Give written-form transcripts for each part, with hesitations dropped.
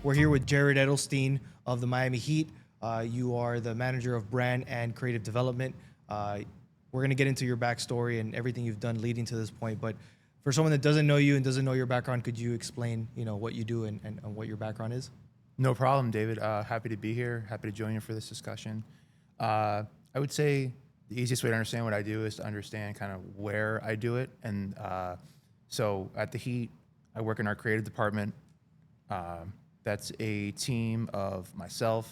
We're here with Jared Edelstein of the Miami Heat. You are the manager of brand and creative development. We're going to get into your backstory and everything you've done leading to this point. But for someone that doesn't know you and doesn't know your background, could you explain, what you do and what your background is? No problem, David. Happy to be here. Happy to join you for this discussion. I would say the easiest way to understand what I do is to understand kind of where I do it. And so at the Heat, I work in our creative department. That's a team of myself.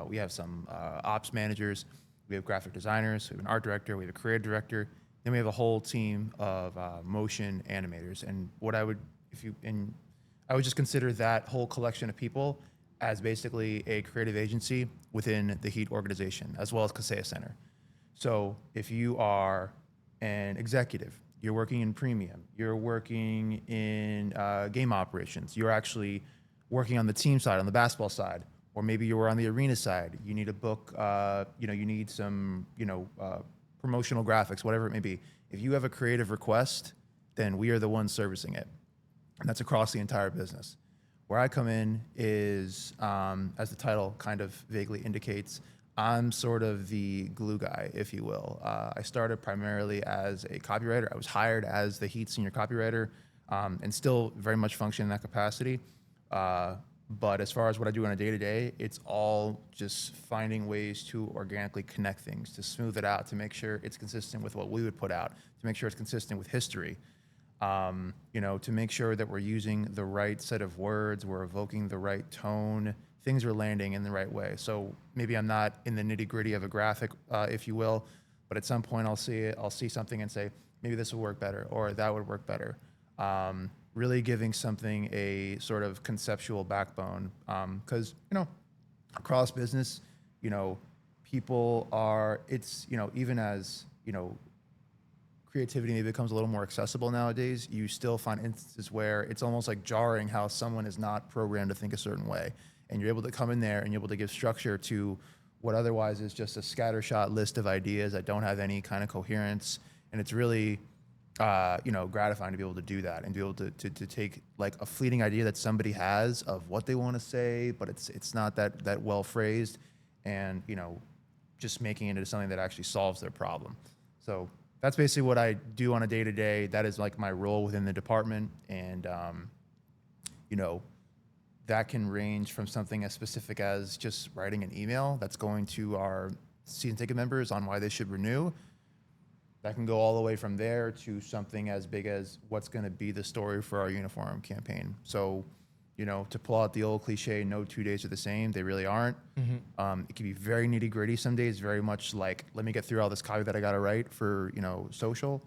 We have some ops managers. We have graphic designers. We have an art director. We have a creative director. Then we have a whole team of motion animators. And I would just consider that whole collection of people as basically a creative agency within the Heat organization, as well as Kaseya Center. So if you are an executive, you're working in premium, you're working in game operations, you're actually working on the team side, on the basketball side, or maybe you're on the arena side, you need a book, you need some, promotional graphics, whatever it may be. If you have a creative request, then we are the ones servicing it. And that's across the entire business. Where I come in is, as the title kind of vaguely indicates, I'm sort of the glue guy, if you will. I started primarily as a copywriter. I was hired as the Heat senior copywriter, and still very much function in that capacity. But as far as what I do on a day-to-day, it's all just finding ways to organically connect things, to smooth it out, to make sure it's consistent with what we would put out, to make sure it's consistent with history. To make sure that we're using the right set of words, we're evoking the right tone, things are landing in the right way. So maybe I'm not in the nitty gritty of a graphic, if you will, but at some point I'll see something and say, maybe this would work better or that would work better. Really giving something a sort of conceptual backbone. Because, across business, people are, even as, creativity maybe becomes a little more accessible nowadays, you still find instances where it's almost like jarring how someone is not programmed to think a certain way. And you're able to come in there and you're able to give structure to what otherwise is just a scattershot list of ideas that don't have any kind of coherence. And it's really, gratifying to be able to do that and be able to take like a fleeting idea that somebody has of what they want to say, but it's not that well phrased, and, just making it into something that actually solves their problem. So that's basically what I do on a day-to-day. That is like my role within the department. And, that can range from something as specific as just writing an email that's going to our season ticket members on why they should renew. That can go all the way from there to something as big as what's going to be the story for our uniform campaign. So, to pull out the old cliche, no 2 days are the same, they really aren't. Mm-hmm. It can be very nitty gritty some days, very much like, let me get through all this copy that I got to write for, social.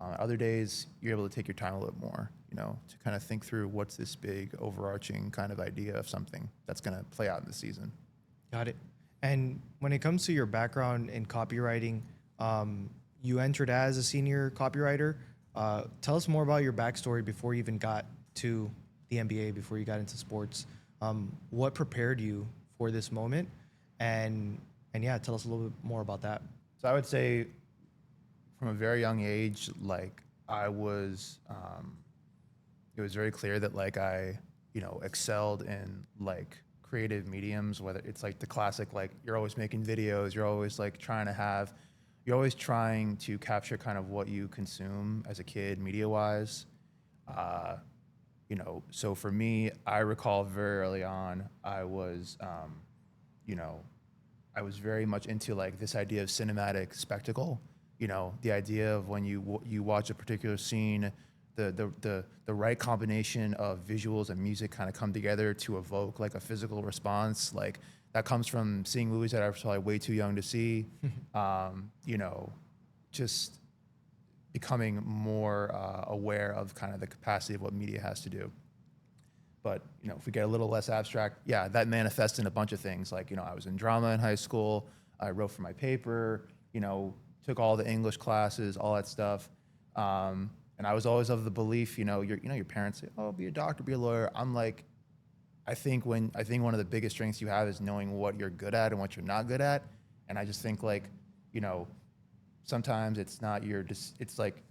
Other days, you're able to take your time a little more, to kind of think through what's this big overarching kind of idea of something that's going to play out in the season. Got it. And when it comes to your background in copywriting, you entered as a senior copywriter. Tell us more about your backstory before you even got to the NBA, before you got into sports. What prepared you for this moment? And yeah, tell us a little bit more about that. So I would say from a very young age, like I was, it was very clear that like I, excelled in like creative mediums, whether it's like the classic, like you're always making videos, you're always like you're always trying to capture kind of what you consume as a kid, media-wise. So for me, I recall very early on, I was very much into like this idea of cinematic spectacle. The idea of when you watch a particular scene, the right combination of visuals and music kind of come together to evoke like a physical response. Like, that comes from seeing movies that I was probably way too young to see. Just becoming more aware of kind of the capacity of what media has to do. But, if we get a little less abstract, yeah, that manifests in a bunch of things. Like, I was in drama in high school. I wrote for my paper, took all the English classes, all that stuff. And I was always of the belief, your parents say, oh, be a doctor, be a lawyer. I'm like, I think one of the biggest strengths you have is knowing what you're good at and what you're not good at. And I just think like, sometimes it's not it's like,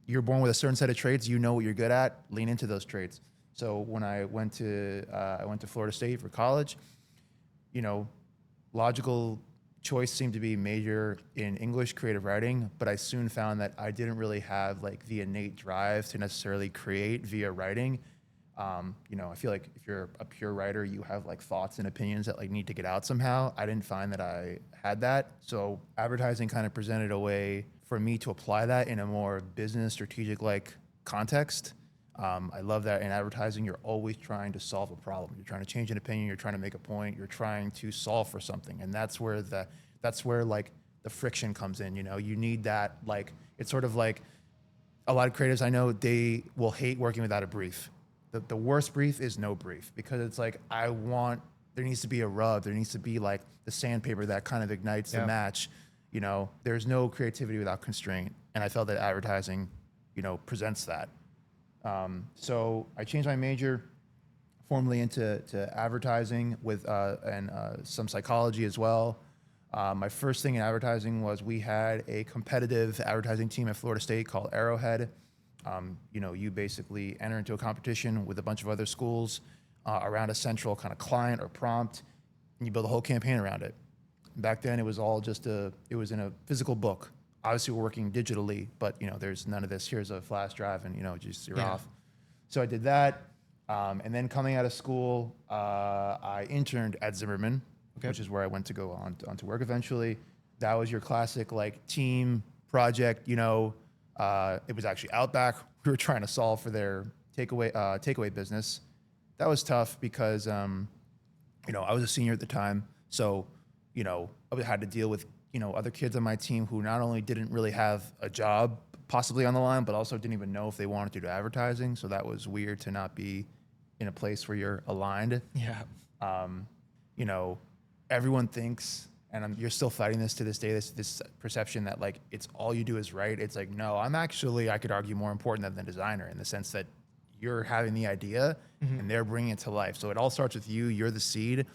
you're born with a certain set of traits, what you're good at, lean into those traits. So when I went to Florida State for college, you know, logical choice seemed to be major in English creative writing, but I soon found that I didn't really have like the innate drive to necessarily create via writing. You know, I feel like if you're a pure writer, you have like thoughts and opinions that like need to get out somehow. I didn't find that I had that. So advertising kind of presented a way for me to apply that in a more business strategic like context. I love that in advertising, you're always trying to solve a problem. You're trying to change an opinion. You're trying to make a point. You're trying to solve for something, and that's where like the friction comes in. You know, you need that. Like it's sort of like a lot of creatives I know, they will hate working without a brief. The worst brief is no brief, because it's like there needs to be a rub. There needs to be like the sandpaper that kind of ignites the match. You know, there's no creativity without constraint, and I felt that advertising, you know, presents that. So I changed my major formally into advertising with some psychology as well. My first thing in advertising was we had a competitive advertising team at Florida State called Arrowhead. You know, you basically enter into a competition with a bunch of other schools around a central kind of client or prompt, and you build a whole campaign around it. Back then, it was all just it was in a physical book. Obviously, we're working digitally, but you know, there's none of this. Here's a flash drive, and you know, just you're off. So I did that, and then coming out of school, I interned at Zimmerman, which is where I went to go on to work eventually. That was your classic like team project. You know, it was actually Outback. We were trying to solve for their takeaway business. That was tough because you know, I was a senior at the time, so you know, I had to deal with, you know, other kids on my team who not only didn't really have a job possibly on the line, but also didn't even know if they wanted to do advertising. So that was weird to not be in a place where you're aligned. Yeah. You know, everyone thinks, and you're still fighting this to this day, this perception that like it's all you do is write. It's like, no, I'm actually, I could argue, more important than the designer, in the sense that you're having the idea and they're bringing it to life. So it all starts with you. You're the seed.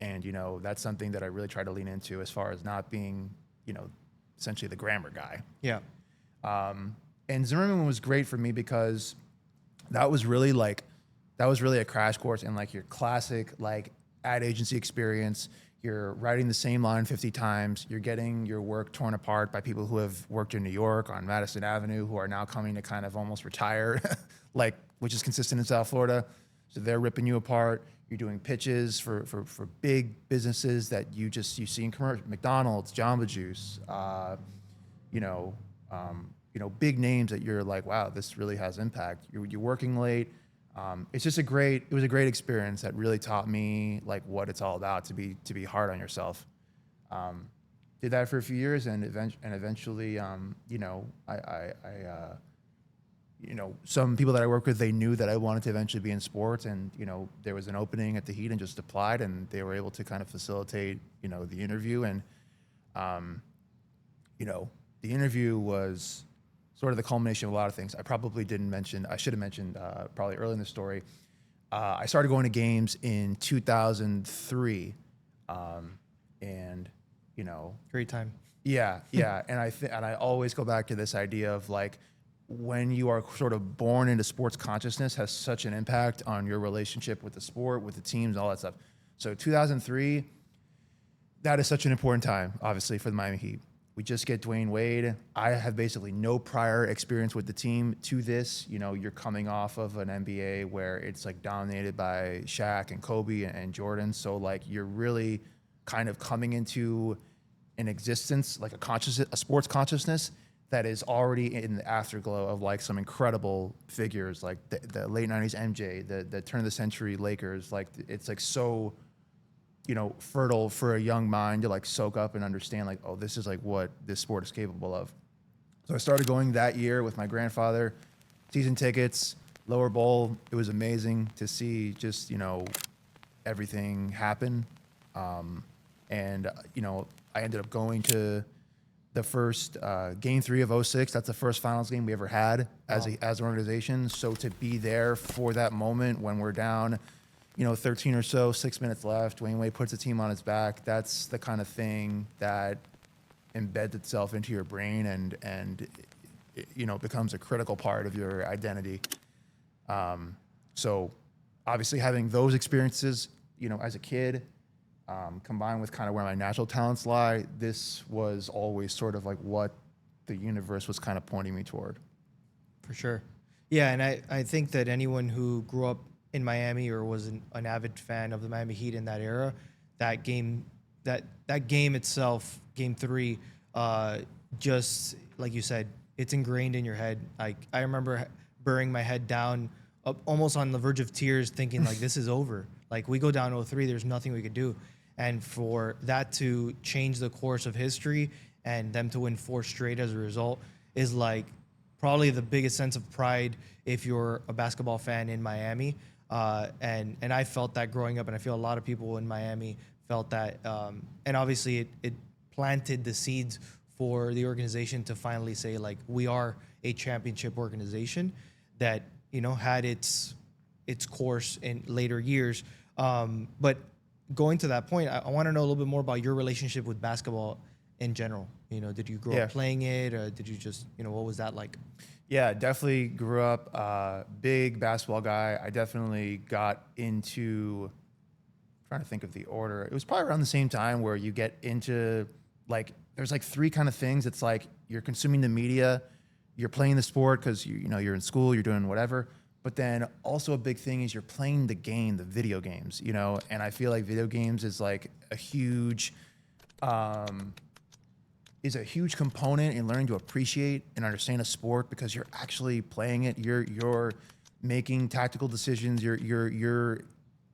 And, you know, that's something that I really try to lean into, as far as not being, you know, essentially the grammar guy. Yeah. And Zimmerman was great for me because that was really a crash course in like your classic like ad agency experience. You're writing the same line 50 times. You're getting your work torn apart by people who have worked in New York on Madison Avenue, who are now coming to kind of almost retire, like, which is consistent in South Florida. So they're ripping you apart. You're doing pitches for big businesses that you see in commercial, McDonald's, Jamba Juice, you know, big names that you're like, wow, this really has impact. You're working late. It was a great experience that really taught me like what it's all about to be hard on yourself. Did that for a few years, and eventually, you know, you know, some people that I work with, they knew that I wanted to eventually be in sports, and, you know, there was an opening at the Heat and just applied, and they were able to kind of facilitate, you know, the interview. And, you know, the interview was sort of the culmination of a lot of things. I should have mentioned probably early in the story. I started going to games in 2003. And, you know, Great time. yeah. And I always go back to this idea of like, when you are sort of born into sports consciousness, has such an impact on your relationship with the sport, with the teams, all that stuff. So 2003, that is such an important time, obviously, for the Miami Heat. We just get Dwayne Wade. I have basically no prior experience with the team to this. You know, you're coming off of an NBA where it's like dominated by Shaq and Kobe and Jordan. So like you're really kind of coming into an existence, like a sports consciousness that is already in the afterglow of like some incredible figures, like the late 90s MJ, the turn of the century Lakers. Like it's like so, you know, fertile for a young mind to like soak up and understand like, oh, this is like what this sport is capable of. So I started going that year with my grandfather, season tickets, lower bowl. It was amazing to see just, you know, everything happen. And, you know, I ended up going to the first game 3 of 06. That's the first finals game we ever had as an organization. So to be there for that moment when we're down, you know, 13 or so, 6 minutes left, Dwayne Wade puts the team on his back. That's the kind of thing that embeds itself into your brain and it, you know, becomes a critical part of your identity. So obviously having those experiences, as a kid, combined with kind of where my natural talents lie, this was always sort of like what the universe was kind of pointing me toward. For sure. Yeah, and I think that anyone who grew up in Miami or was an avid fan of the Miami Heat in that era, that game, that game itself, Game 3, just like you said, it's ingrained in your head. Like I remember burying my head down, up, almost on the verge of tears, thinking like this is over. Like we go down 0-3, there's nothing we could do, and for that to change the course of history and them to win 4 straight as a result is like probably the biggest sense of pride if you're a basketball fan in Miami. And I felt that growing up, and I feel a lot of people in Miami felt that. And obviously, it planted the seeds for the organization to finally say like we are a championship organization that had its course in later years. But going to that point, I want to know a little bit more about your relationship with basketball in general. Did you grow up playing it, or did you just, what was that like? Yeah, definitely grew up big basketball guy. I definitely got into, trying to think of the order. It was probably around the same time where you get into like, there's like 3 kind of things. It's like you're consuming the media, you're playing the sport because you're in school, you're doing whatever. But then also a big thing is you're playing the game, the video games, and I feel like video games is like a huge component in learning to appreciate and understand a sport because you're actually playing it. You're making tactical decisions. You're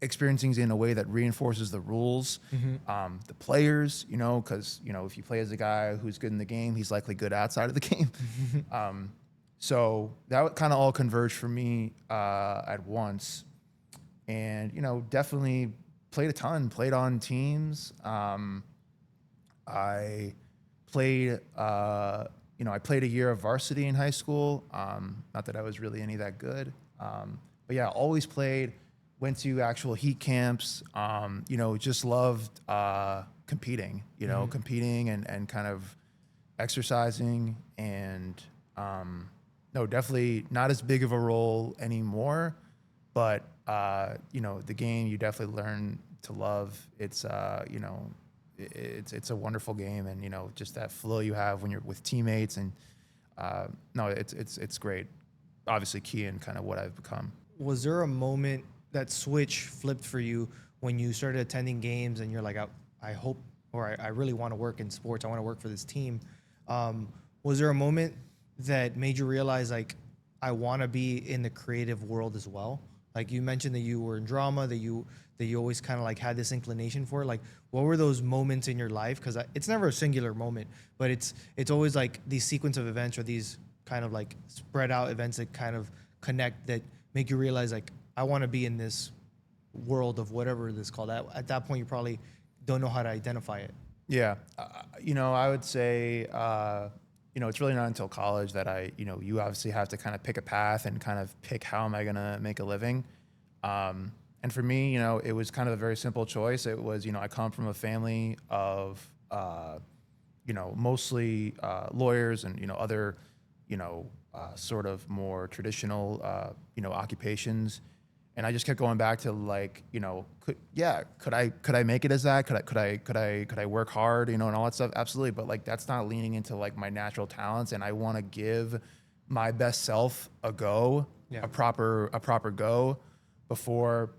experiencing it in a way that reinforces the rules, the players. Because if you play as a guy who's good in the game, he's likely good outside of the game. So that kind of all converged for me at once, and definitely played a ton. Played on teams. I played, I played a year of varsity in high school. Not that I was really any that good, but yeah, always played. Went to actual heat camps. Just loved competing. Competing and kind of exercising. And no, definitely not as big of a role anymore. But the game you definitely learn to love. It's it's a wonderful game, and just that flow you have when you're with teammates, and no, it's great. Obviously, key in kind of what I've become. Was there a moment that switch flipped for you when you started attending games and you're like, I hope, or I really want to work in sports. I want to work for this team. Was there a moment that made you realize like I want to be in the creative world as well? Like you mentioned that you were in drama, that you always kind of like had this inclination for it. Like, what were those moments in your life? Because it's never a singular moment, but it's always like these sequence of events or these kind of like spread out events that kind of connect that make you realize like I want to be in this world of whatever this is called. At that point, you probably don't know how to identify it. Yeah, I would say, it's really not until college that you obviously have to kind of pick a path and kind of pick how am I gonna make a living. And for me, it was kind of a very simple choice. It was, I come from a family of, mostly lawyers and, other, sort of more traditional, occupations. And I just kept going back to like, could I make it as that? Could I work hard, and all that stuff? Absolutely. But like, that's not leaning into like my natural talents. And I want to give my best self a go, a proper go before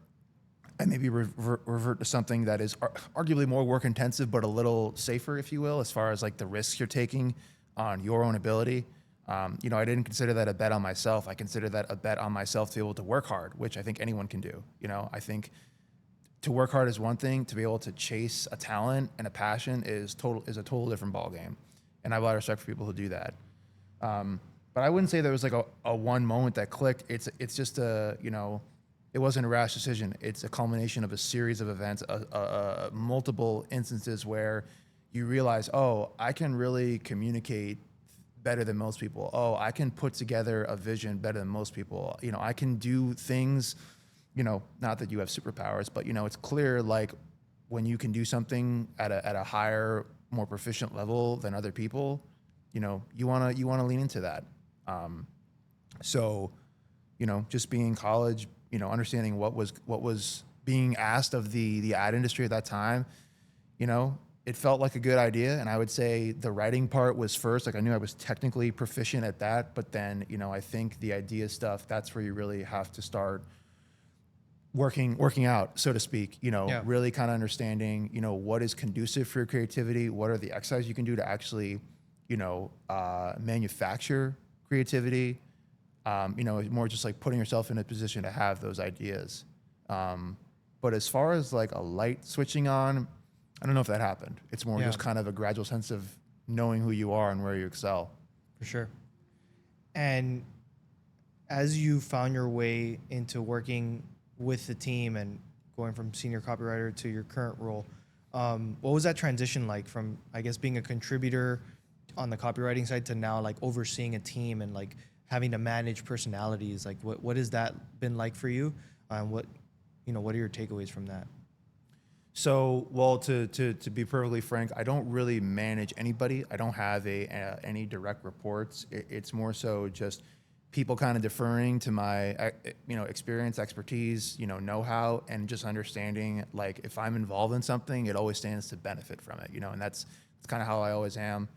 I maybe revert to something that is arguably more work intensive, but a little safer, if you will, as far as like the risks you're taking on your own ability. I didn't consider that a bet on myself. I consider that a bet on myself to be able to work hard, which I think anyone can do. I think to work hard is one thing. To be able to chase a talent and a passion is a total different ballgame. And I have a lot of respect for people who do that. But I wouldn't say there was like a one moment that clicked. It's just it wasn't a rash decision. It's a culmination of a series of events, multiple instances where you realize, oh, I can really communicate better than most people. Oh, I can put together a vision better than most people. I can do things, not that you have superpowers, but it's clear like when you can do something at a higher, more proficient level than other people, you want to lean into that. So, just being in college, understanding what was being asked of the ad industry at that time, it felt like a good idea. And I would say the writing part was first. Like I knew I was technically proficient at that, but then, I think the idea stuff, that's where you really have to start working out, so to speak, Yeah. really kind of understanding, what is conducive for your creativity, what are the exercises you can do to actually, manufacture creativity, more just like putting yourself in a position to have those ideas. But as far as like a light switching on, I don't know if that happened. It's more Yeah. just kind of a gradual sense of knowing who you are and where you excel. For sure. And as you found your way into working with the team and going from senior copywriter to your current role, what was that transition like from, I guess, being a contributor on the copywriting side to now like overseeing a team and like having to manage personalities? Like what has that been like for you? What are your takeaways from that? So, well, to be perfectly frank, I don't really manage anybody. I don't have any direct reports. It's more so just people kind of deferring to my, experience, expertise, know-how, and just understanding, like, if I'm involved in something, it always stands to benefit from it, and that's kind of how I always am.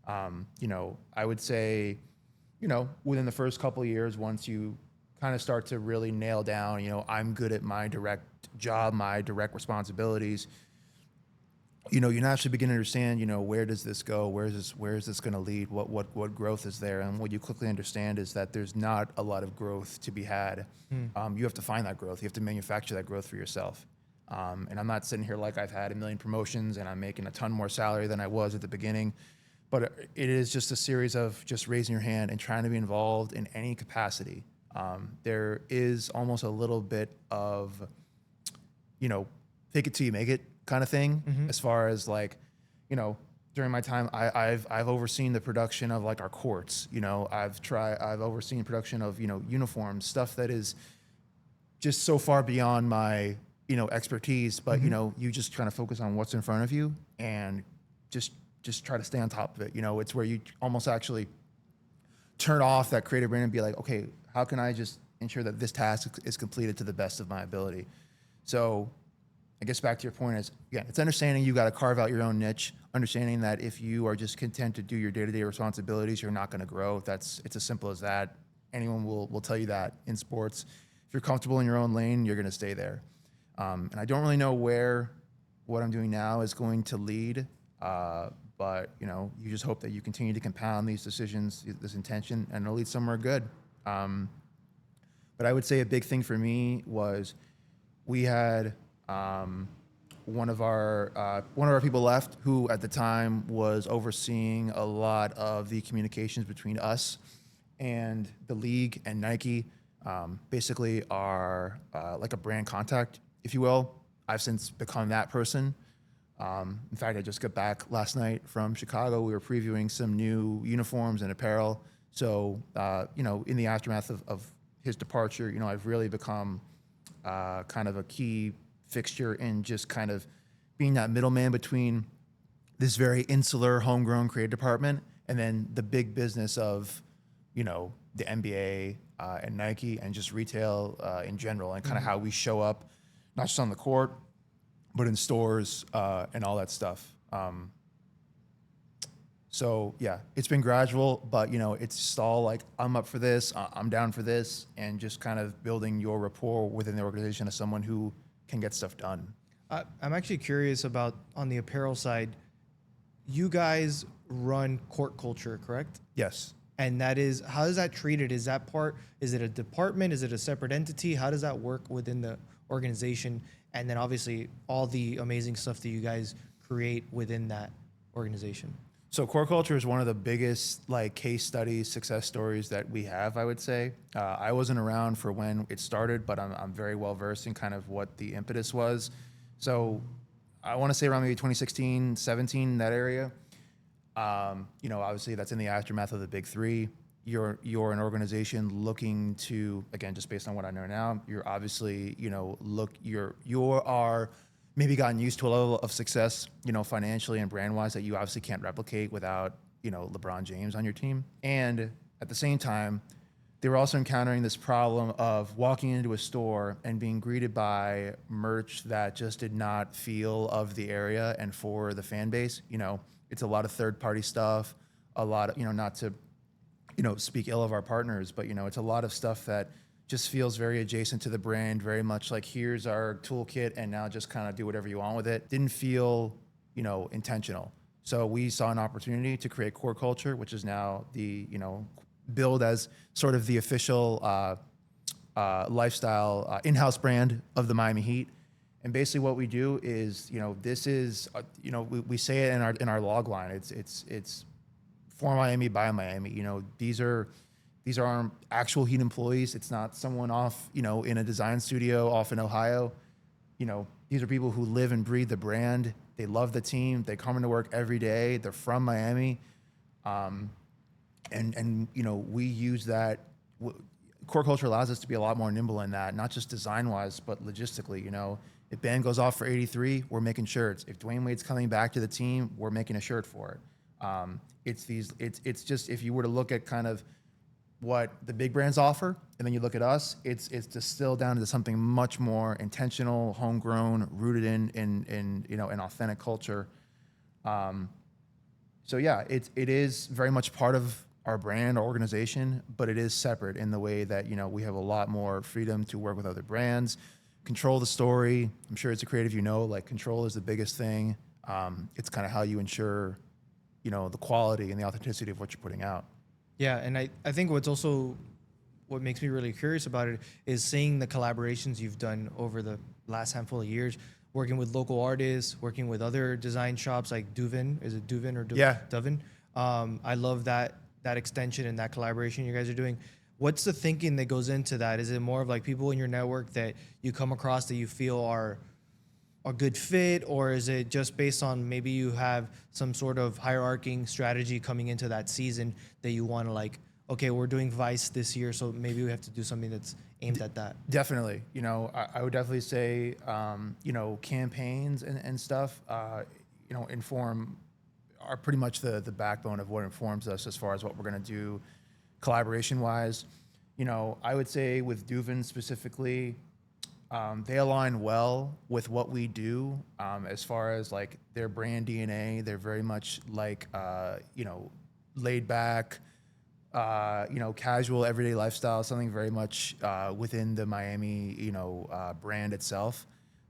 I would say, within the first couple of years, once you kind of start to really nail down, I'm good at my direct job, my direct responsibilities, you naturally begin to understand, where does this go? Where is this going to lead? What growth is there? And what you quickly understand is that there's not a lot of growth to be had. You have to find that growth. You have to manufacture that growth for yourself. And I'm not sitting here like I've had a million promotions and I'm making a ton more salary than I was at the beginning. But it is just a series of just raising your hand and trying to be involved in any capacity. There is almost a little bit of, fake it till you make it kind of thing. As far as like, during my time, I've overseen the production of like our courts. I've overseen production of uniforms, stuff that is just so far beyond my expertise. But you just kind of focus on what's in front of you and just try to stay on top of it. It's where you almost actually turn off that creative brain and be like, okay, how can I just ensure that this task is completed to the best of my ability? So I guess back to your point is, again, it's understanding you got to carve out your own niche, understanding that if you are just content to do your day-to-day responsibilities, you're not going to grow. It's as simple as that. Anyone will tell you that in sports. If you're comfortable in your own lane, you're going to stay there. And I don't really know where what I'm doing now is going to lead, but you just hope that you continue to compound these decisions, this intention, and it'll lead somewhere good. But I would say a big thing for me was we had one of our people left who at the time was overseeing a lot of the communications between us and the league and Nike. Basically our like a brand contact, if you will. I've since become that person. In fact, I just got back last night from Chicago. We were previewing some new uniforms and apparel. So, in the aftermath of his departure, I've really become kind of a key fixture in just kind of being that middleman between this very insular, homegrown creative department and then the big business of, the NBA and Nike and just retail in general and kind of how we show up, not just on the court, but in stores and all that stuff. So yeah, it's been gradual, but it's just all like, I'm up for this, I'm down for this, and just kind of building your rapport within the organization as someone who can get stuff done. I'm actually curious about on the apparel side, you guys run court culture, correct? Yes. And that is, how is that treated? Is it a department? Is it a separate entity? How does that work within the organization? And then obviously all the amazing stuff that you guys create within that organization. So core culture is one of the biggest like case studies, success stories that we have, I would say. I wasn't around for when it started, but I'm very well versed in kind of what the impetus was. So I want to say around maybe 2016, 17, that area. Obviously that's in the aftermath of the big three. You're an organization looking to, again, just based on what I know now, you're obviously, you are maybe gotten used to a level of success, financially and brand wise that you obviously can't replicate without, LeBron James on your team. And at the same time, they were also encountering this problem of walking into a store and being greeted by merch that just did not feel of the area and for the fan base. It's a lot of third-party stuff, a lot of, not to, speak ill of our partners, but, it's a lot of stuff that just feels very adjacent to the brand, very much like, here's our toolkit and now just kind of do whatever you want with it. Didn't feel, intentional. So we saw an opportunity to create Core Culture, which is now the, billed as sort of the official lifestyle in-house brand of the Miami Heat. And basically what we do is, this is, we say it in our log line. It's for Miami, by Miami. These are our actual Heat employees. It's not someone off, in a design studio off in Ohio. These are people who live and breathe the brand. They love the team. They come into work every day. They're from Miami. And we use that. Core Culture allows us to be a lot more nimble in that, not just design-wise, but logistically. If Ben goes off for 83, we're making shirts. If Dwayne Wade's coming back to the team, we're making a shirt for it. It's just, if you were to look at kind of what the big brands offer, and then you look at us, it's distilled down to something much more intentional, homegrown, rooted in an authentic culture. So yeah, it is very much part of our brand, our organization, but it is separate in the way that, we have a lot more freedom to work with other brands, control the story. I'm sure it's a creative, like control is the biggest thing. It's kind of how you ensure, the quality and the authenticity of what you're putting out. Yeah, and I think what makes me really curious about it is seeing the collaborations you've done over the last handful of years, working with local artists, working with other design shops like Duvin. Is it Duvin or Yeah. Duvin? I love that extension and that collaboration you guys are doing. What's the thinking that goes into that? Is it more of like people in your network that you come across that you feel are a good fit, or is it just based on maybe you have some sort of hierarching strategy coming into that season that you want to like, okay, we're doing Vice this year, so maybe we have to do something that's aimed at that? Definitely. I would definitely say, campaigns and stuff, are pretty much the backbone of what informs us as far as what we're going to do collaboration wise. I would say with Duvin specifically, they align well with what we do, as far as like their brand DNA. They're very much like, laid back, casual everyday lifestyle, something very much within the Miami, brand itself.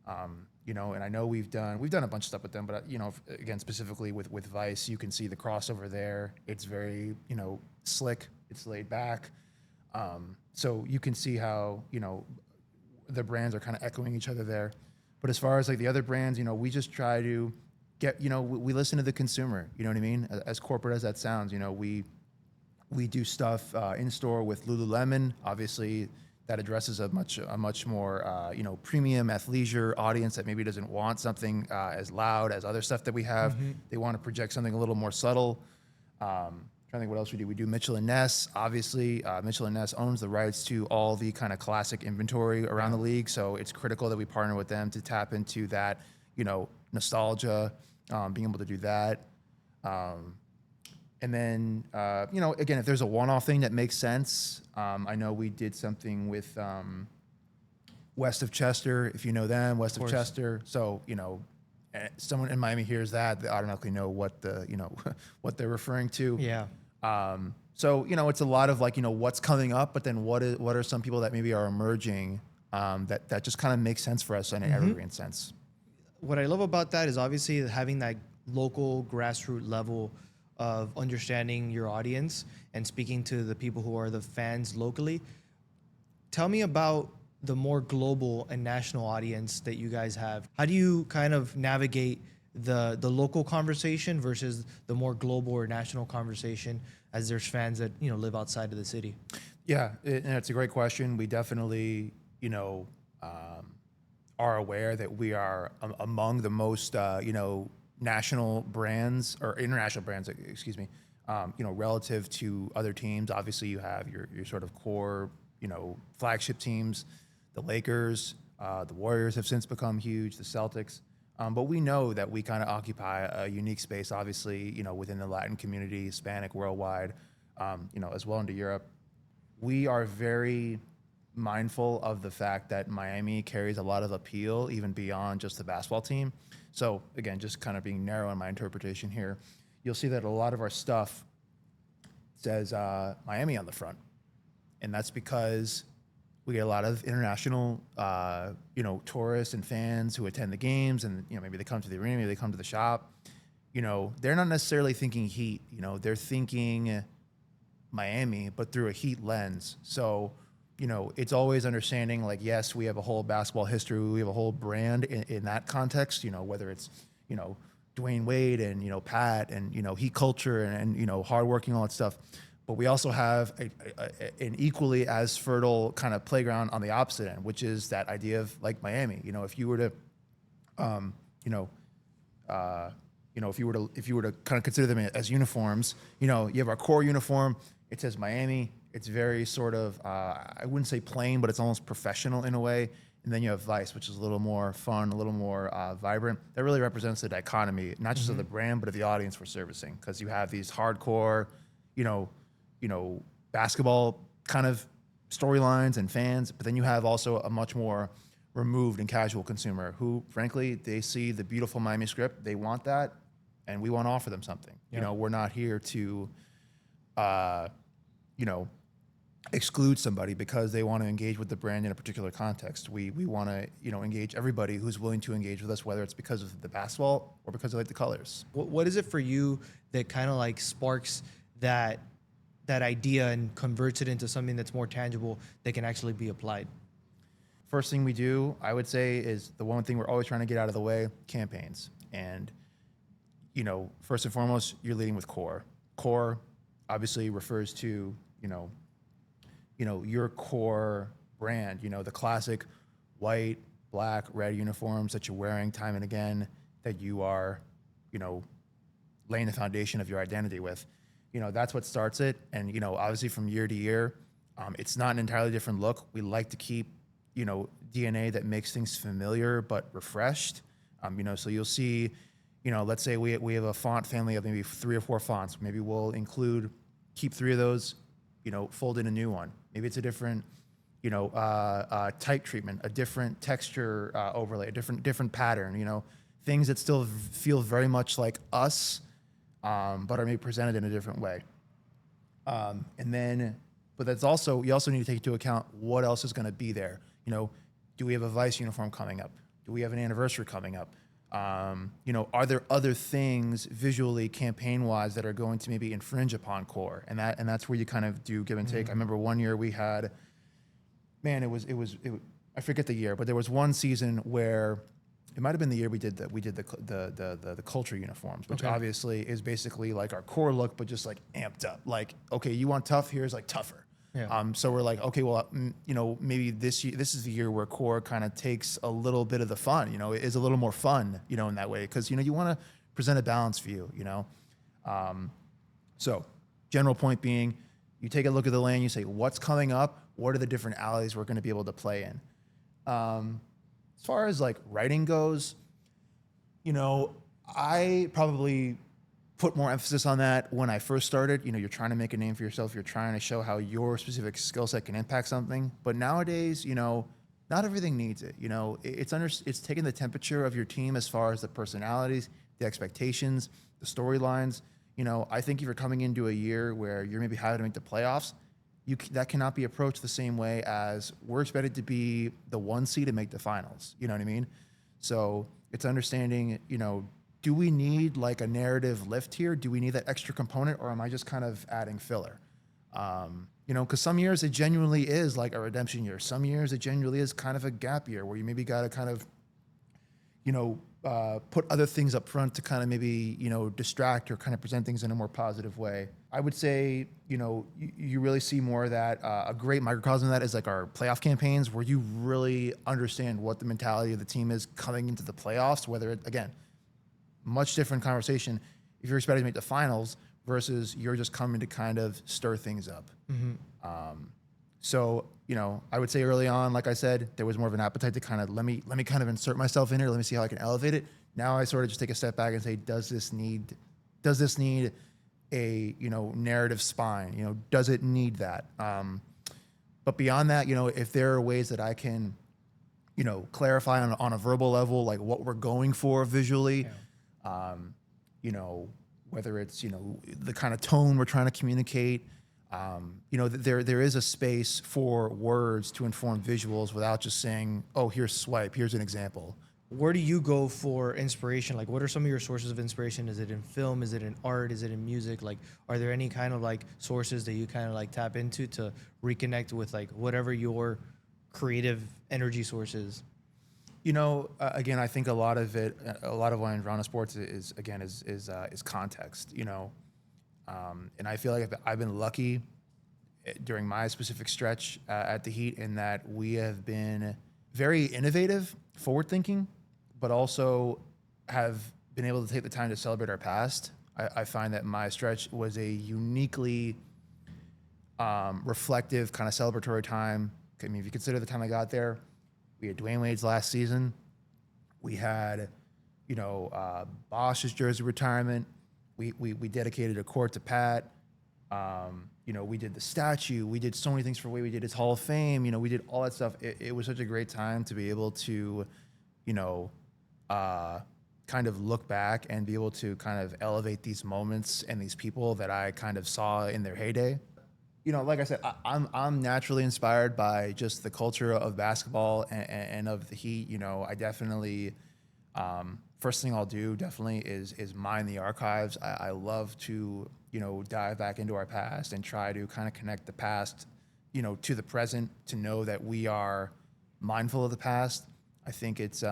And I know we've done a bunch of stuff with them, but again, specifically with Vice, you can see the crossover there. It's very, slick. It's laid back. So you can see how, the brands are kind of echoing each other there. But as far as like the other brands, we just try to get, we listen to the consumer, you know what I mean? As corporate as that sounds, we do stuff in store with Lululemon. Obviously, that addresses a much more premium athleisure audience that maybe doesn't want something as loud as other stuff that we have. Mm-hmm. They want to project something a little more subtle. Trying to think what else we do. We do Mitchell and Ness. Obviously, Mitchell and Ness owns the rights to all the kind of classic inventory around the league, so it's critical that we partner with them to tap into that, nostalgia, being able to do that. And then, again, if there's a one-off thing that makes sense, I know we did something with West of Chester, if you know them, West of Chester. So, someone in Miami hears that, they automatically know what what they're referring to. Yeah. So, it's a lot of like, what's coming up, but then what are some people that maybe are emerging that just kind of makes sense for us in an evergreen sense. What I love about that is obviously having that local grassroots level of understanding your audience and speaking to the people who are the fans locally. Tell me about the more global and national audience that you guys have. How do you kind of navigate the local conversation versus the more global or national conversation, as there's fans that live outside of the city? Yeah, and it's a great question. We definitely are aware that we are among the most national brands or international brands, excuse me, relative to other teams. Obviously, you have your sort of core, flagship teams. The Lakers, the Warriors have since become huge, the Celtics. But we know that we kind of occupy a unique space, obviously, within the Latin community, Hispanic, worldwide, as well into Europe. we are very mindful of the fact that Miami carries a lot of appeal even beyond just the basketball team. So again, just kind of being narrow in my interpretation here, you'll see that a lot of our stuff says Miami on the front, and that's because we get a lot of international, tourists and fans who attend the games, and maybe they come to the arena, maybe they come to the shop. They're not necessarily thinking Heat. They're thinking Miami, but through a Heat lens. So, it's always understanding, like, yes, we have a whole basketball history, we have a whole brand in that context. Whether it's Dwayne Wade and Pat and Heat culture and hardworking, all that stuff. But we also have an equally as fertile kind of playground on the opposite end, which is that idea of like Miami. If you were to, if you were to kind of consider them as uniforms, you have our core uniform. It says Miami. It's very sort of, I wouldn't say plain, but it's almost professional in a way. And then you have Vice, which is a little more fun, a little more vibrant. That really represents the dichotomy, not just of the brand, but of the audience we're servicing. Because you have these hardcore, basketball kind of storylines and fans, but then you have also a much more removed and casual consumer who, frankly, they see the beautiful Miami script, they want that, and we want to offer them something. Yeah. We're not here to, exclude somebody because they want to engage with the brand in a particular context. We want to, engage everybody who's willing to engage with us, whether it's because of the basketball or because they like the colors. What is it for you that kind of like sparks that idea and converts it into something that's more tangible that can actually be applied? First thing we do, I would say, is the one thing we're always trying to get out of the way: campaigns. And, first and foremost, you're leading with core. Core obviously refers to, your core brand, the classic white, black, red uniforms that you're wearing time and again, that you are, laying the foundation of your identity with. That's what starts it. And, obviously from year to year, it's not an entirely different look. We like to keep, DNA that makes things familiar but refreshed. So you'll see, let's say we have a font family of maybe 3 or 4 fonts. Maybe we'll keep 3 of those, fold in a new one. Maybe it's a different, type treatment, a different texture overlay, a different pattern, things that still feel very much like us, but are maybe presented in a different way. But that's also, you also need to take into account what else is going to be there. Do we have a Vice uniform coming up? Do we have an anniversary coming up? Are there other things visually, campaign-wise, that are going to maybe infringe upon core? And that's where you kind of do give and take. I remember one year we had, I forget the year, but there was one season where it might have been the year we did the culture uniforms, which obviously is basically like our core look, but just like amped up. Like, okay, you want tough? Here's like tougher. Yeah. So we're like, okay, well, maybe this is the year where core kind of takes a little bit of the fun. It is a little more fun, in that way, because you want to present a balanced view. So general point being, you take a look at the lane, you say, what's coming up? What are the different alleys we're going to be able to play in? As far as like writing goes, I probably put more emphasis on that when I first started. You're trying to make a name for yourself. You're trying to show how your specific skill set can impact something. But nowadays, not everything needs it. It's taking the temperature of your team as far as the personalities, the expectations, the storylines. I think if you're coming into a year where you're maybe having to make the playoffs, that cannot be approached the same way as we're expected to be the 1 seed and make the finals. You know what I mean? So it's understanding, do we need like a narrative lift here? Do we need that extra component, or am I just kind of adding filler? Because some years it genuinely is like a redemption year. Some years it genuinely is kind of a gap year where you maybe got to kind of, put other things up front to kind of maybe, distract or kind of present things in a more positive way. I would say, you really see more of that. A great microcosm of that is like our playoff campaigns, where you really understand what the mentality of the team is coming into the playoffs, whether it, again, much different conversation if you're expecting to make the finals versus you're just coming to kind of stir things up. So, I would say early on, like I said, there was more of an appetite to kind of let me kind of insert myself in here. Let me see how I can elevate it. Now I sort of just take a step back and say, does this need a, narrative spine? Does it need that? But beyond that, if there are ways that I can, clarify on a verbal level, like what we're going for visually, um, whether it's, the kind of tone we're trying to communicate, there is a space for words to inform visuals without just saying, oh, here's swipe, here's an example. Where do you go for inspiration? Like, what are some of your sources of inspiration? Is it in film? Is it in art? Is it in music? Like, are there any kind of like sources that you kind of like tap into to reconnect with like whatever your creative energy source is? Again, I think a lot of what I'm drawn to sports is context, and I feel like I've been lucky during my specific stretch at the Heat in that we have been very innovative, forward thinking, but also have been able to take the time to celebrate our past. I find that my stretch was a uniquely reflective kind of celebratory time. I mean, if you consider the time I got there, we had Dwayne Wade's last season. We had, Bosch's jersey retirement. We dedicated a court to Pat. We did the statue. We did so many things for Wade. We did his Hall of Fame. We did all that stuff. It was such a great time to be able to, kind of look back and be able to kind of elevate these moments and these people that I kind of saw in their heyday. Like I said, I'm naturally inspired by just the culture of basketball and of the Heat. I definitely, first thing I'll do definitely is mine the archives. I love to, dive back into our past and try to kind of connect the past, to the present, to know that we are mindful of the past. I think it's,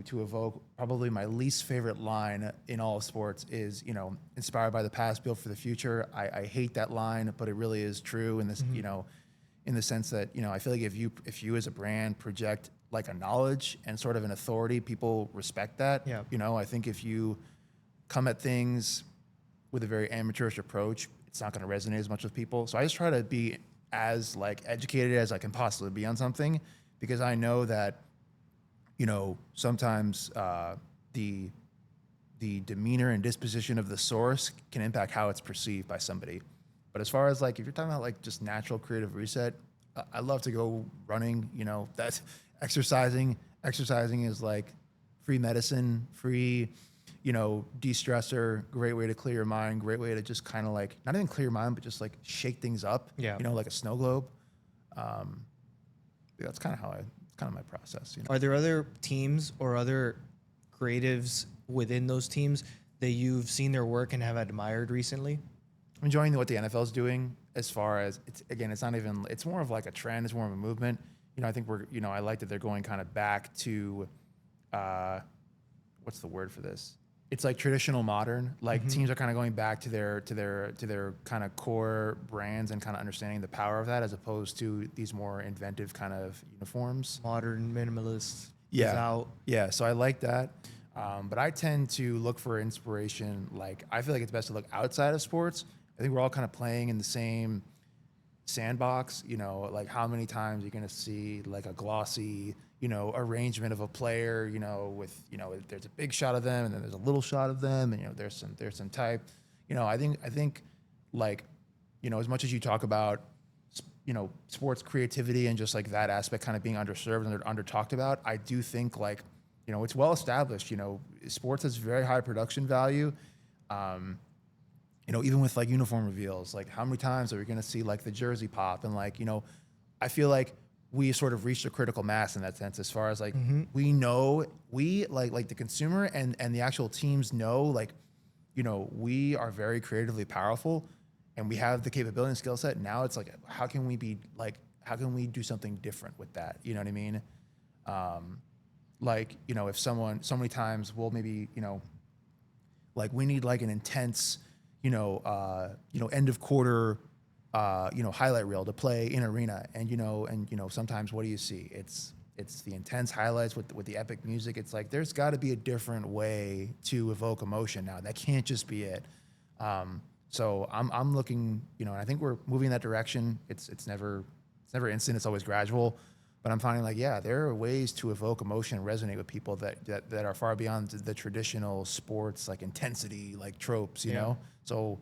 to evoke probably my least favorite line in all of sports is, inspired by the past, built for the future. I hate that line, but it really is true in this, in the sense that, I feel like if you as a brand project like a knowledge and sort of an authority, people respect that. Yeah. I think if you come at things with a very amateurish approach, it's not going to resonate as much with people. So I just try to be as like educated as I can possibly be on something, because I know that, sometimes the demeanor and disposition of the source can impact how it's perceived by somebody. But as far as like, if you're talking about like just natural creative reset, I love to go running, that's exercising. Exercising is like free medicine, free, de-stressor, great way to clear your mind, great way to just kind of like, not even clear your mind, but just like shake things up, Yeah. like a snow globe. That's kind of my process. Are there other teams or other creatives within those teams that you've seen their work and have admired recently? I'm enjoying what the NFL is doing as far as it's more of like a trend. It's more of a movement. I think I like that they're going kind of back to, what's the word for this? It's like traditional modern. Like teams are kind of going back to their kind of core brands and kind of understanding the power of that, as opposed to these more inventive kind of uniforms. Modern minimalist. Yeah. Is out. Yeah. So I like that. But I tend to look for inspiration. Like, I feel like it's best to look outside of sports. I think we're all kind of playing in the same sandbox. Like how many times you're going to see like a glossy, arrangement of a player, with, there's a big shot of them and then there's a little shot of them, and, there's some type. I think like, as much as you talk about, sports creativity and just like that aspect kind of being underserved and under talked about, I do think like, it's well established, sports has very high production value. Even with like uniform reveals, like how many times are we going to see like the jersey pop? And like, I feel like we sort of reached a critical mass in that sense, as far as like, we know, we like the consumer and the actual teams know, like, we are very creatively powerful and we have the capability and skill set. Now it's like, how can we do something different with that? You know what I mean? If so many times we'll maybe, like we need like an intense, end of quarter, highlight reel to play in arena. And, sometimes what do you see? It's the intense highlights with the epic music. It's like, there's got to be a different way to evoke emotion now. That can't just be it. So I'm looking, and I think we're moving in that direction. It's never instant. It's always gradual. But I'm finding like, yeah, there are ways to evoke emotion and resonate with people that are far beyond the traditional sports, like intensity, like tropes, you know? So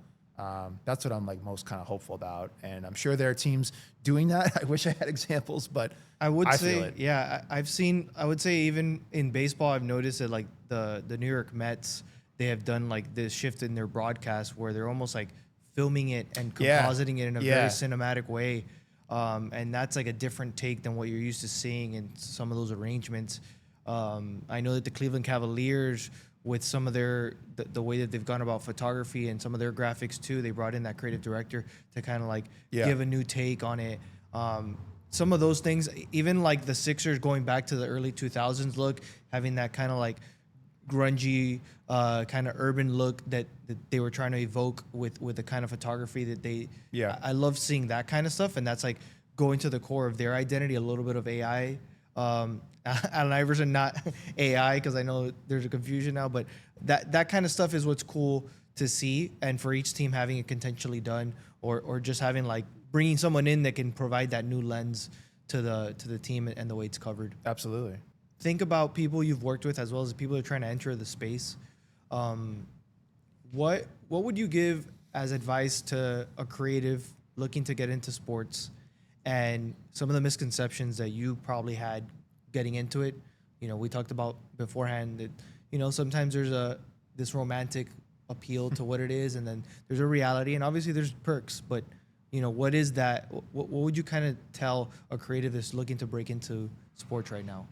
That's what I'm like most kind of hopeful about, and I'm sure there are teams doing that. I wish I had examples, but I would I say, feel it. yeah, I've seen. I would say even in baseball, I've noticed that like the New York Mets, they have done like this shift in their broadcast where they're almost like filming it and Yeah, compositing it in a very yeah, cinematic way, and that's like a different take than what you're used to seeing in some of those arrangements. I know that the Cleveland Cavaliers, with some of the way that they've gone about photography and some of their graphics too, they brought in that creative director to kind of like yeah. give a new take on it. Some of those things, even like the Sixers going back to the early 2000s look, having that kind of like grungy, kind of urban look that they were trying to evoke with the kind of photography that they. Yeah. I love seeing that kind of stuff, and that's like going to the core of their identity. A little bit of AI. Allen Iverson, not AI, because I know there's a confusion now, but that kind of stuff is what's cool to see, and for each team having it contextually done, or just having like bringing someone in that can provide that new lens to the team and the way it's covered. Absolutely. Think about people you've worked with as well as the people that are trying to enter the space. What would you give as advice to a creative looking to get into sports, and some of the misconceptions that you probably had getting into it? You know, we talked about beforehand that, you know, sometimes there's this romantic appeal to what it is, and then there's a reality, and obviously there's perks. But you know, what is that? What would you kind of tell a creative that's looking to break into sports right now?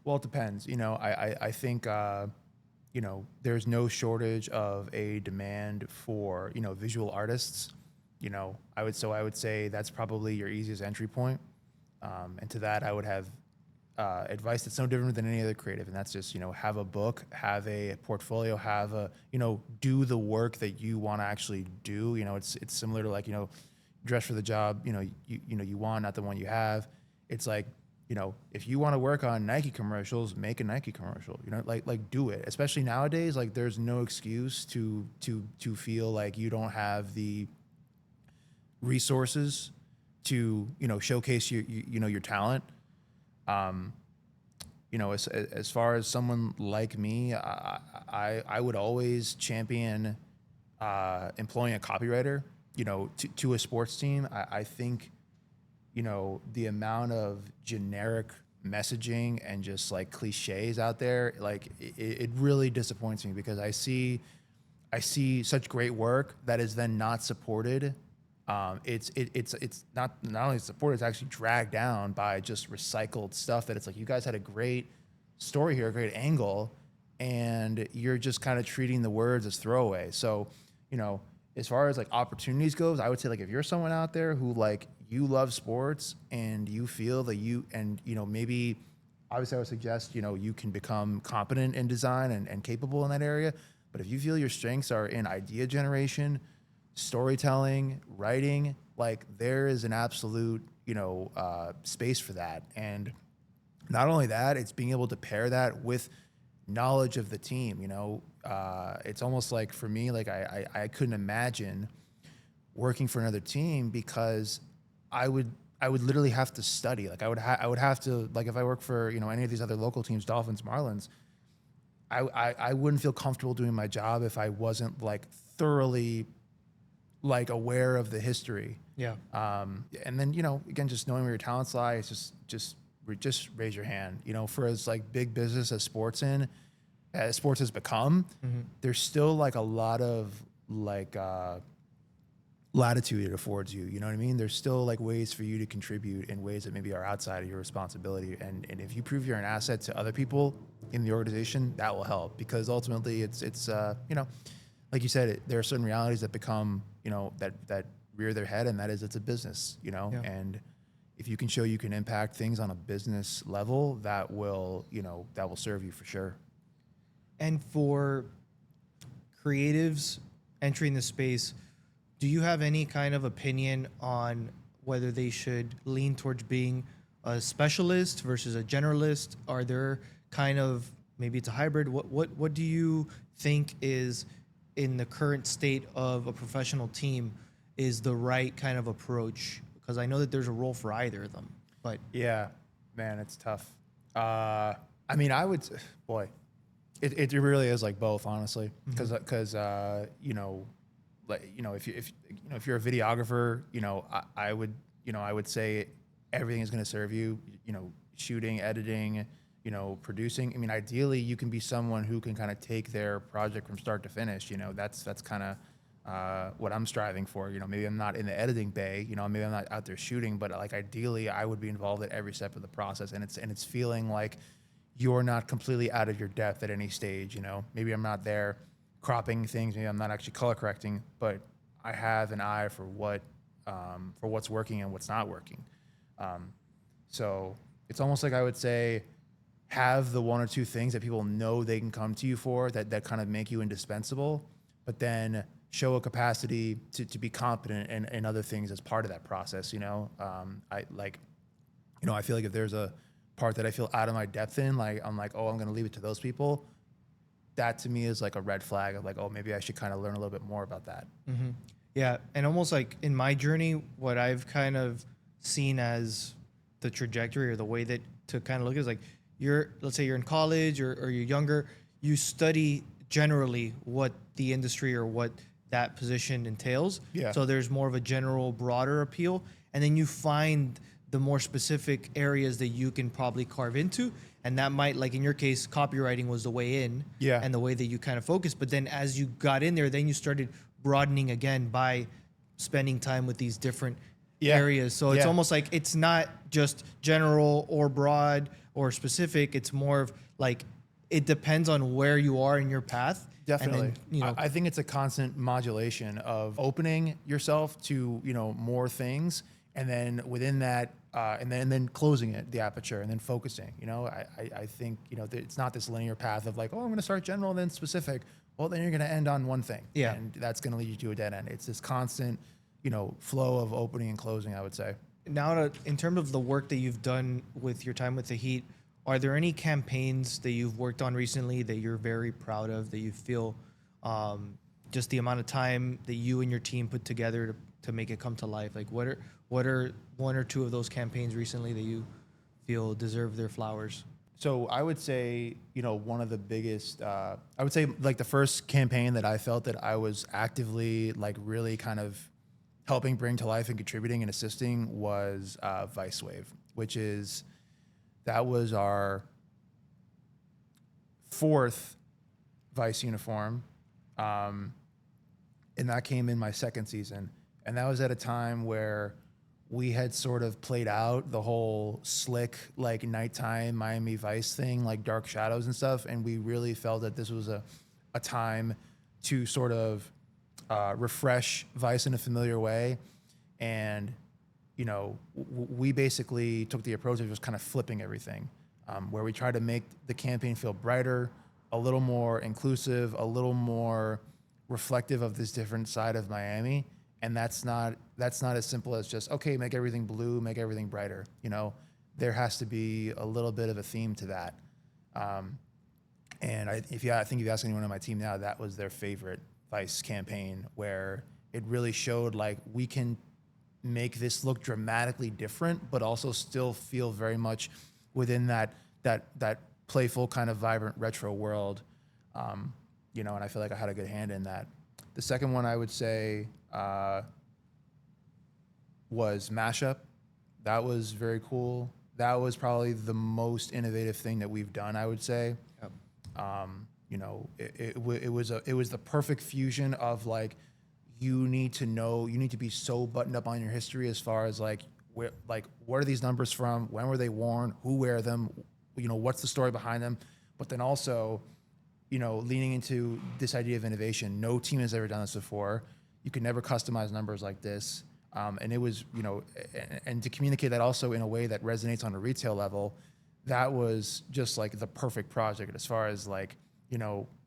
Well, it depends. You know, I think, you know, there's no shortage of a demand for, you know, visual artists. You know, I would say that's probably your easiest entry point. And to that, I would have advice that's no different than any other creative, and that's just, you know, have a book, have a portfolio, have a, you know, do the work that you want to actually do. You know, it's similar to like, you know, dress for the job, you know, you want, not the one you have. It's like, you know, if you want to work on Nike commercials, make a Nike commercial. You know, like do it. Especially nowadays, like there's no excuse to feel like you don't have the resources to, you know, showcase you know, your talent. You know, as far as someone like me, I would always champion employing a copywriter, you know, to a sports team. I think, you know, the amount of generic messaging and just like cliches out there, like it really disappoints me, because I see such great work that is then not supported. It's not only supported, it's actually dragged down by just recycled stuff that it's like, you guys had a great story here, a great angle, and you're just kind of treating the words as throwaway. So, you know, as far as like opportunities goes, I would say like if you're someone out there who like you love sports and you feel that you, and you know, maybe obviously I would suggest, you know, you can become competent in design and capable in that area. But if you feel your strengths are in idea generation, storytelling, writing, like there is an absolute, you know, space for that. And not only that, it's being able to pair that with knowledge of the team. You know, it's almost like for me, like I couldn't imagine working for another team, because I would literally have to study. Like I would have to, like if I work for, you know, any of these other local teams, Dolphins, Marlins, I wouldn't feel comfortable doing my job if I wasn't like thoroughly like aware of the history. Yeah. And then, you know, again, just knowing where your talents lie, it's just raise your hand. You know, for as like big business as sports has become, there's still like a lot of like latitude it affords you. You know what I mean? There's still like ways for you to contribute in ways that maybe are outside of your responsibility. And if you prove you're an asset to other people in the organization, that will help, because ultimately it's you know, like you said, there are certain realities that become, you know, that rear their head, and that is, it's a business, you know. Yeah. And if you can show you can impact things on a business level, that will, you know, that will serve you for sure. And for creatives entering the space, do you have any kind of opinion on whether they should lean towards being a specialist versus a generalist? Are there kind of, maybe it's a hybrid? What do you think is, in the current state of a professional team, is the right kind of approach? Because I know that there's a role for either of them, but Yeah, man, it's tough. I mean, I would, boy, it really is like both, honestly, because you know, like, if you're a videographer, I would say everything is going to serve you, shooting, editing, producing. I mean, ideally you can be someone who can kind of take their project from start to finish. That's kind of what I'm striving for. Maybe I'm not in the editing bay, maybe I'm not out there shooting, but like ideally I would be involved at every step of the process. And it's feeling like you're not completely out of your depth at any stage. Maybe I'm not there cropping things, maybe I'm not actually color correcting, but I have an eye for what's working and what's not working. So it's almost like I would say, have the one or two things that people know they can come to you for that kind of make you indispensable, but then show a capacity to be competent in other things as part of that process. I feel like if there's a part that I feel out of my depth in, like I'm like, oh, I'm going to leave it to those people. That to me is like a red flag of like, oh, maybe I should kind of learn a little bit more about that. Mm-hmm. Yeah. And almost like in my journey, what I've kind of seen as the trajectory or the way that to kind of look is like, let's say you're in college or you're younger, you study generally what the industry or what that position entails. Yeah. So there's more of a general, broader appeal. And then you find the more specific areas that you can probably carve into. And that might, like in your case, copywriting was the way in. Yeah. And the way that you kind of focused. But then as you got in there, then you started broadening again by spending time with these different areas. So it's almost like it's not just general or broad or specific. It's more of like it depends on where you are in your path. Definitely. And then, I think it's a constant modulation of opening yourself to, more things. And then within that, and then closing the aperture and then focusing, I think, it's not this linear path of like, oh, I'm going to start general and then specific. Well, then you're going to end on one thing. Yeah. And that's going to lead you to a dead end. It's this constant, flow of opening and closing, I would say. Now, in terms of the work that you've done with your time with the Heat, are there any campaigns that you've worked on recently that you're very proud of, that you feel just the amount of time that you and your team put together to make it come to life? Like, what are one or two of those campaigns recently that you feel deserve their flowers? So I would say, one of the biggest, I would say like the first campaign that I felt that I was actively like really kind of helping bring to life and contributing and assisting was Vice Wave, that was our fourth Vice uniform. And that came in my second season. And that was at a time where we had sort of played out the whole slick, like nighttime Miami Vice thing, like dark shadows and stuff. And we really felt that this was a time to sort of refresh Vice in a familiar way. And, we basically took the approach of just kind of flipping everything, where we tried to make the campaign feel brighter, a little more inclusive, a little more reflective of this different side of Miami. And that's not as simple as just, okay, make everything blue, make everything brighter. There has to be a little bit of a theme to that. And I think if you ask anyone on my team now, that was their favorite Vice campaign, where it really showed like we can make this look dramatically different, but also still feel very much within that playful kind of vibrant retro world. And I feel like I had a good hand in that. The second one I would say was Mashup. That was very cool. That was probably the most innovative thing that we've done, I would say. Yep. It was the perfect fusion of like, you need to be so buttoned up on your history as far as like, what are these numbers from? When were they worn? Who wear them? What's the story behind them? But then also, leaning into this idea of innovation. No team has ever done this before. You can never customize numbers like this. And it was, and to communicate that also in a way that resonates on a retail level, that was just like the perfect project as far as like,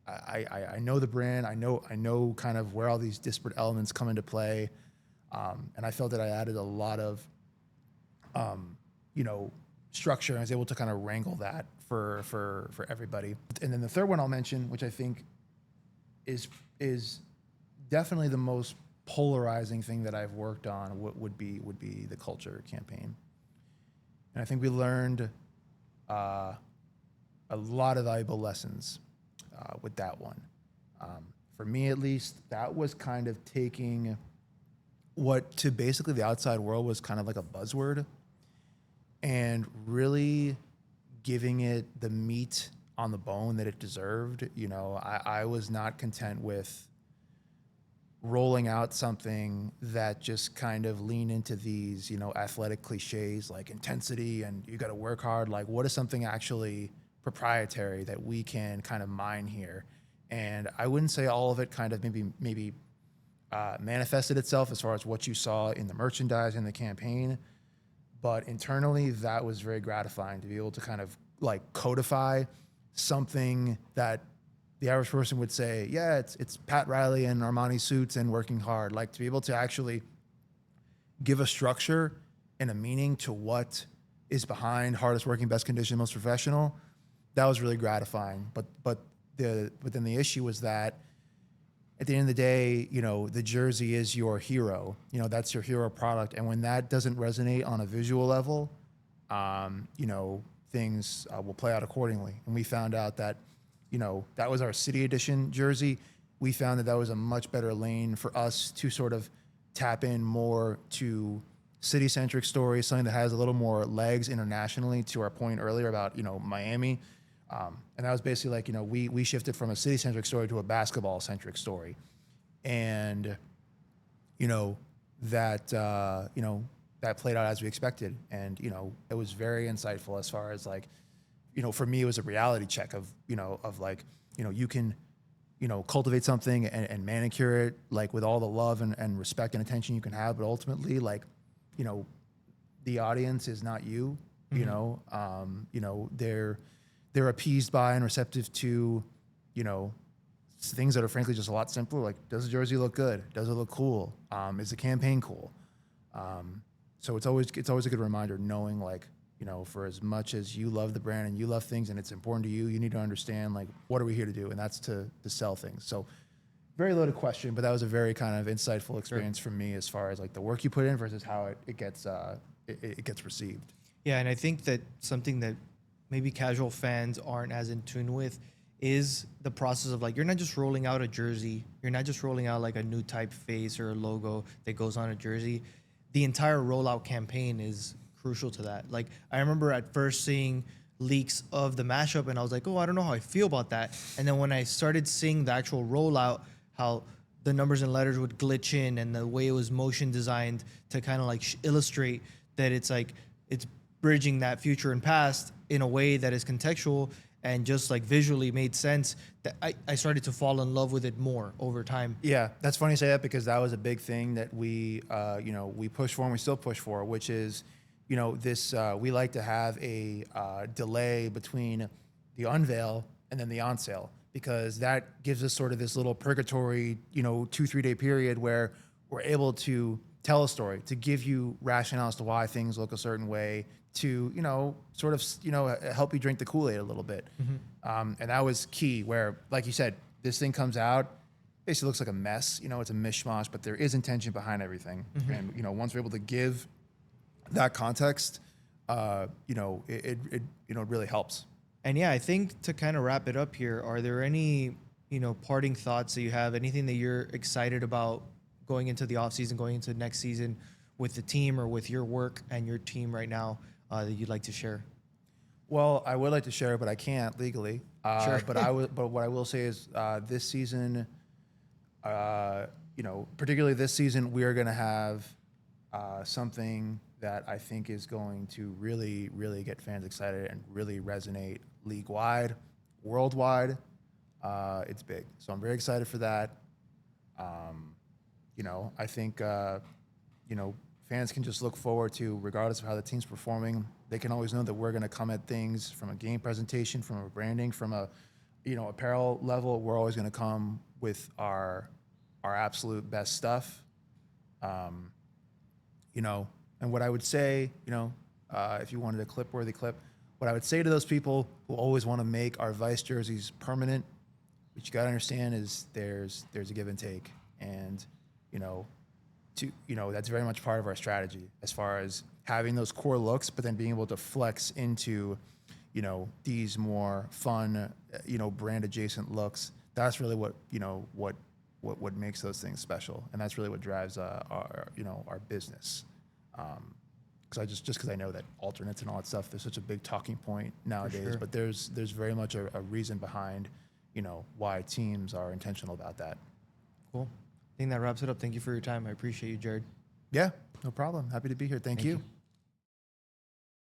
I know the brand, I know kind of where all these disparate elements come into play. And I felt that I added a lot of, structure, and I was able to kind of wrangle that for everybody. And then the third one I'll mention, which I think is definitely the most polarizing thing that I've worked on, would be the culture campaign. And I think we learned a lot of valuable lessons with that one. for me at least, that was kind of taking what to basically the outside world was kind of like a buzzword and really giving it the meat on the bone that it deserved. You know, I was not content with rolling out something that just kind of lean into these, you know, athletic cliches like intensity and you got to work hard. Like, what is something actually proprietary that we can kind of mine here? And I wouldn't say all of it kind of maybe manifested itself as far as what you saw in the merchandise in the campaign, but internally that was very gratifying to be able to kind of like codify something that the average person would say, yeah, it's Pat Riley and Armani suits and working hard. Like to be able to actually give a structure and a meaning to what is behind hardest working, best conditioned, most professional, that was really gratifying. But then the issue was that at the end of the day, you know, the jersey is your hero. You know, that's your hero product. And when that doesn't resonate on a visual level, you know, things will play out accordingly. And we found out that, you know, that was our city edition jersey. We found that was a much better lane for us to sort of tap in more to city-centric stories, something that has a little more legs internationally, to our point earlier about, you know, Miami. And that was basically like, you know, we shifted from a city-centric story to a basketball-centric story. And, you know, that played out as we expected. And, you know, it was very insightful as far as like, you know, for me, it was a reality check of, you know, of like, you know, you can, you know, cultivate something and manicure it like with all the love and respect and attention you can have. But ultimately, like, you know, the audience is not you, you know, they're appeased by and receptive to, you know, things that are frankly just a lot simpler. Like, does the jersey look good? Does it look cool? Is the campaign cool? So it's always a good reminder knowing like, you know, for as much as you love the brand and you love things and it's important to you, you need to understand like, what are we here to do? And that's to sell things. So very loaded question, but that was a very kind of insightful experience for me as far as like the work you put in versus how it gets received. Yeah, and I think that something that maybe casual fans aren't as in tune with is the process of like, you're not just rolling out a jersey, you're not just rolling out like a new typeface or a logo that goes on a jersey. The entire rollout campaign is crucial to that. Like, I remember at first seeing leaks of the mashup and I was like, oh, I don't know how I feel about that. And then when I started seeing the actual rollout, how the numbers and letters would glitch in and the way it was motion designed to kind of like illustrate that it's like, it's bridging that future and past in a way that is contextual and just like visually made sense, that I started to fall in love with it more over time. Yeah, that's funny you say that because that was a big thing that we push for and we still push for, which is, you know, this, we like to have a delay between the unveil and then the on sale, because that gives us sort of this little purgatory, you know, 2-3 day period where we're able to tell a story, to give you rationale as to why things look a certain way, to, you know, sort of, you know, help you drink the Kool-Aid a little bit. And that was key where, like you said, this thing comes out, basically looks like a mess, you know, it's a mishmash, but there is intention behind everything. And, you know, once we're able to give that context, you know, it really helps. And yeah, I think to kind of wrap it up here, are there any, you know, parting thoughts that you have, anything that you're excited about going into the off season, going into next season with the team or with your work and your team right now that you'd like to share? Well, I would like to share, but I can't legally. Sure. But what I will say is this season, you know, particularly this season, we are going to have something that I think is going to really, really get fans excited and really resonate league-wide, worldwide. It's big. So I'm very excited for that. You know, I think, you know, fans can just look forward to, regardless of how the team's performing, they can always know that we're going to come at things from a game presentation, from a branding, from a, you know, apparel level. We're always going to come with our absolute best stuff. You know, and what I would say, you know, if you wanted a clip-worthy clip, what I would say to those people who always want to make our Vice jerseys permanent, what you got to understand is there's a give and take, and that's very much part of our strategy as far as having those core looks, but then being able to flex into, you know, these more fun, you know, brand adjacent looks That's really what, what makes those things special, and that's really what drives our our business. Because because I know that alternates and all that stuff, there's such a big talking point nowadays, sure. but there's very much a reason behind why teams are intentional about that. Cool. I think that wraps it up. Thank you for your time. I appreciate you, Jared. Yeah, no problem. Happy to be here. Thank you. you.